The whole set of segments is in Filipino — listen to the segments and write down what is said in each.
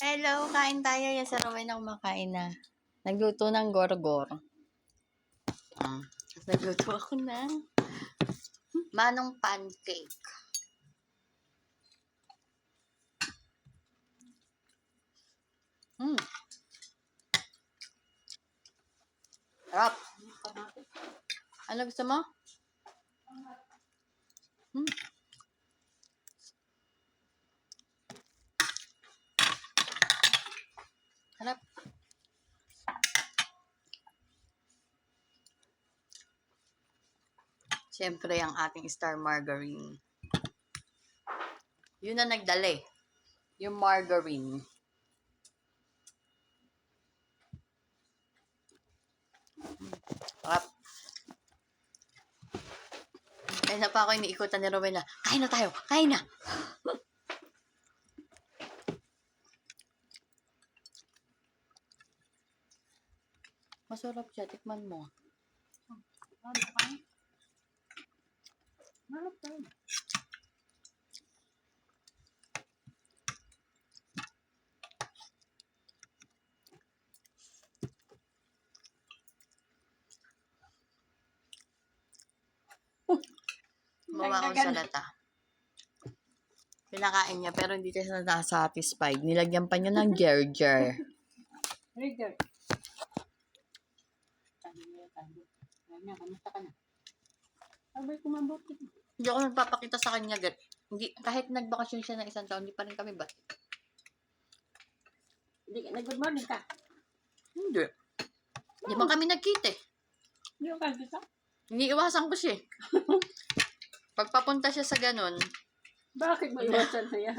Hello, kain tayo. Yan sa Rowan na kumakain na. Nagluto ng gorgor. Tapos nagluto ako ng manong pancake. Sarap. Ano gusto mo? Sarap. Siyempre, ang ating star margarine. Yun na nagdali. Yung margarine. Sarap. Kaya na pa ako iniikutan ni Rowena. Kain na tayo! Kain na! Masarap siya. Tikman mo. Sarap tayo. Gumawa akong salata. Pinakain niya pero hindi siya na-satisfied. Nilagyan pa niya ng ger-ger. Rigger. Kamusta ka na? Abay, kumabuti. Hindi ako nagpapakita sa kanya. Hindi, kahit nagbakasyon siya ng isang taon, hindi pa rin kami ba? Hindi, nag-good morning ka. Hindi. Hindi man kami nagkita eh. Hindi ka kita. Iniiwasan ko siya eh. Pagpapunta siya sa ganun, Bakit mo iwasan na yan?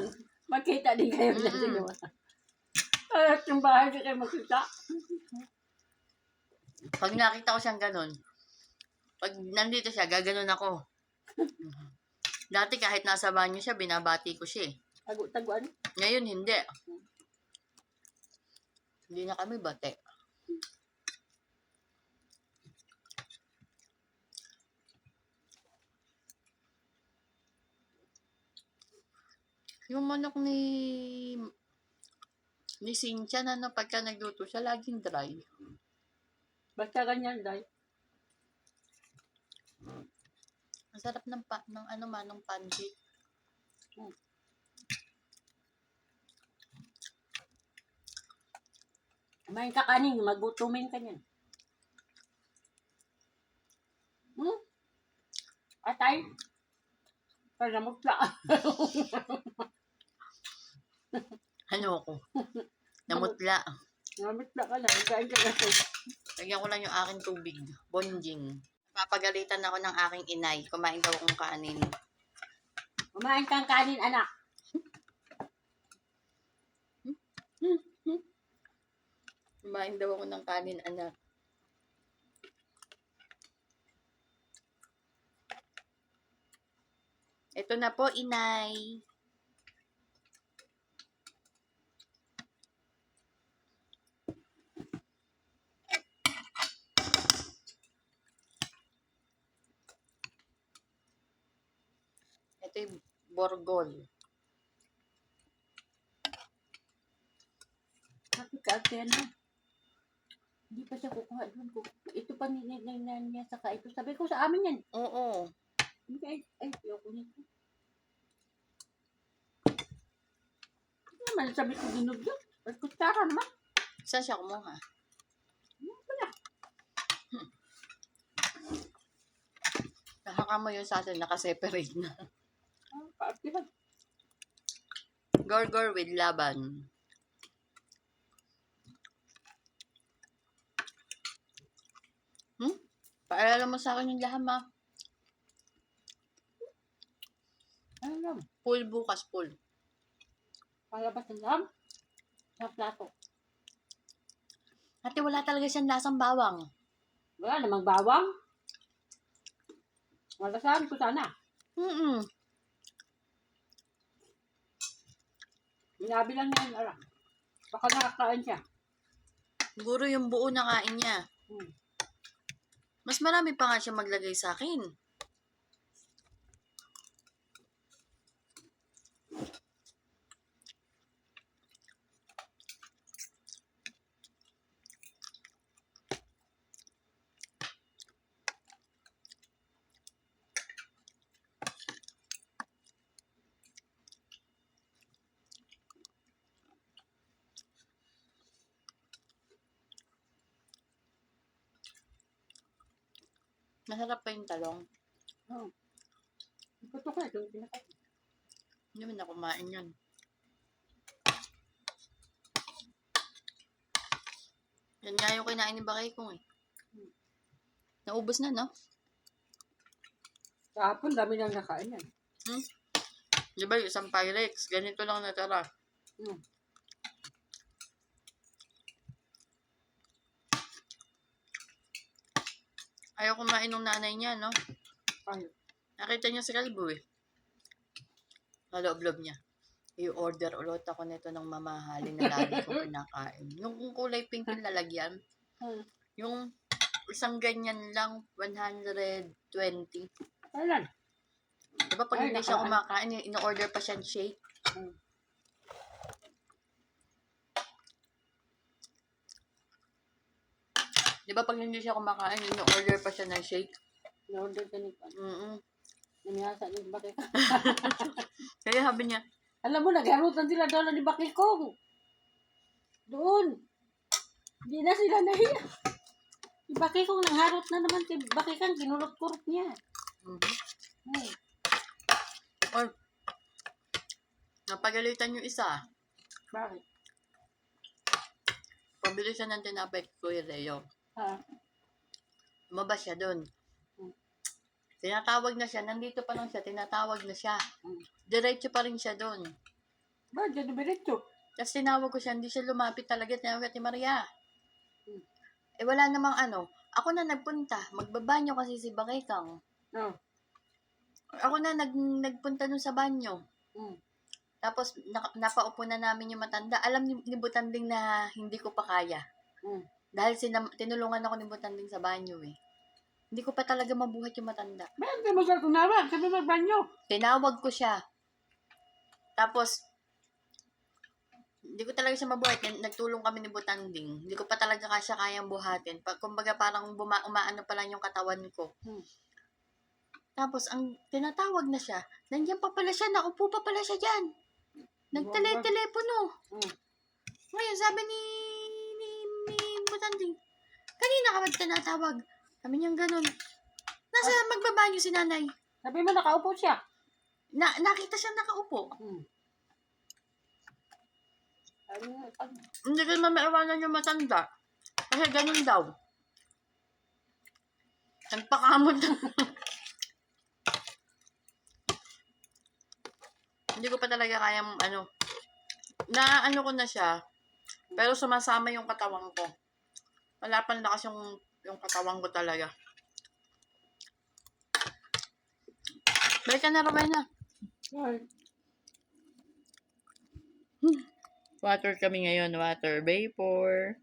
Magkita din kayo na siguro. At yung bahay di kayo magkita. pag nakita ko siyang ganun, pag nandito siya, gaganon ako. Dati kahit nasa banyo siya, binabati ko siya eh. Taguan. Ngayon, hindi. Hindi na kami bate. Yung manok ni Cynthia na pagka nagluto siya, laging dry. Basta ganyan, dahil. Ang sarap ng manong pancake. Kumain ka kanin, magutumin ka niyan. Atay? Para mutla. Ano ko? Namutla. Namutla ka lang, kain ka kasi. Lagyan ko lang yung aking tubig. Bonjing. Papagalitan ako ng aking inay. Kumain daw akong kanin. Kumain kang kanin, anak. Kumain daw ako ng kanin, anak. Ito na po, inay. Ito yung borgol. Bakit ka, ano? Hindi pa siya kukuha doon ko. Ito pa ninignan niya saka ito. Sabi ko sa amin yan. Oo. Ay, ayoko nito. Ano naman sabi ko ginugyo? At kutsara naman. Saan siya kumuha? Wala. Nakaka mo yun sa atin, nakaseparate na. Paaktiban. Gorgor with laban. Paalala mo sa akin yung laham, ha? Ano lang? Full bukas, full. Palabas ng lam? Sa plato. Ate, wala talaga siyang lasang bawang. Wala namang bawang. Malasahan ko sana. Binabi lang niya yun, alam. Baka nakakain siya. Siguro yung buo na kain niya. Mas marami pa nga siya maglagay sa akin. Masarap pa yung talong. Oo. Ito ko ito. Pinakain. Hindi mo na kumain yan. Yan nga yung kinain ni Bakay kong eh. Naubos na, no? Kahapon, dami nang nakain yan. Di ba yung isang Pyrex? Ganito lang natara. Hmm. Ayaw kumain ng nanay niya, no? Ay, Nakita niya sa kalbo eh. Sa loob-loob niya. I-order ulit ako nito ng mamahalin na lagi ko pinakain. Yung kulay pink yung lalagyan. Yung isang ganyan lang, 120. kailan? Diba pag Ay, hindi siya nakaan. kumakain, in-order pa siyang shake. Hmm. Diba pag hindi siya kumakain, in-order pa siya ng shake. Na-order ka nito. Mm-mm. Namiyasa ni Bakay. Kaya sabi niya, Alam mo, nagharutan sila doon ni Bakay Kong. Doon. Hindi na sila nahiya. Si Bakay Kong nangharot na naman si Bakay Kong. Kinurot-kurot niya. Hmm. or, napagalitan yung isa. Bakit? Pabili siya ng tinapay ko Kuya Leo. Ha? Lumabas siya doon. Hmm. Tinatawag na siya. Nandito pa lang siya. Tinatawag na siya. Hmm. Diretso pa rin siya doon. Ba, dyan na diretso. Tapos tinawag ko siya. Hindi siya lumapit talaga. Tinawag ni Maria. Hmm. Eh wala namang ano. Ako na nagpunta. Magbabanyo kasi si Bakay Kang. Oh. Ako na nagpunta dun sa banyo. Hmm. Tapos napaupo na namin yung matanda. Alam ni Butanding na hindi ko pa kaya. Hmm. Dahil tinulungan ako ni Butanding sa banyo eh. Hindi ko pa talaga mabuhat yung matanda. Bakit ka mo siya tunawag? Sabi magbanyo. Tinawag ko siya. Tapos, hindi ko talaga siya mabuhat. Nagtulong kami ni Butanding. Hindi ko pa talaga kasya kayang buhatin. Kumbaga parang umaano pa lang yung katawan ko. Hmm. Tapos, ang tinatawag na siya, nandiyan pa pala siya, naupo pa pala siya dyan. Nagtelepono. Hmm. Ngayon, sabi ni Butanding, kanina ka ba tinatawag? Sabi niyang ganun. Nasa magbabanyo si nanay. Sabi mo nakaupo siya. Nakita siya nakaupo. Hmm. Sabi mo, Hindi ko maiwanan yung matanda. Kasi ganun daw. Nagpakamot. Hindi ko pa talaga kayang ano ko na siya. Pero sumasama yung katawan ko. Wala pang lakas yung katawan ko talaga. Balik ka na, Rowena. ay, Water kami ngayon. Water vapor.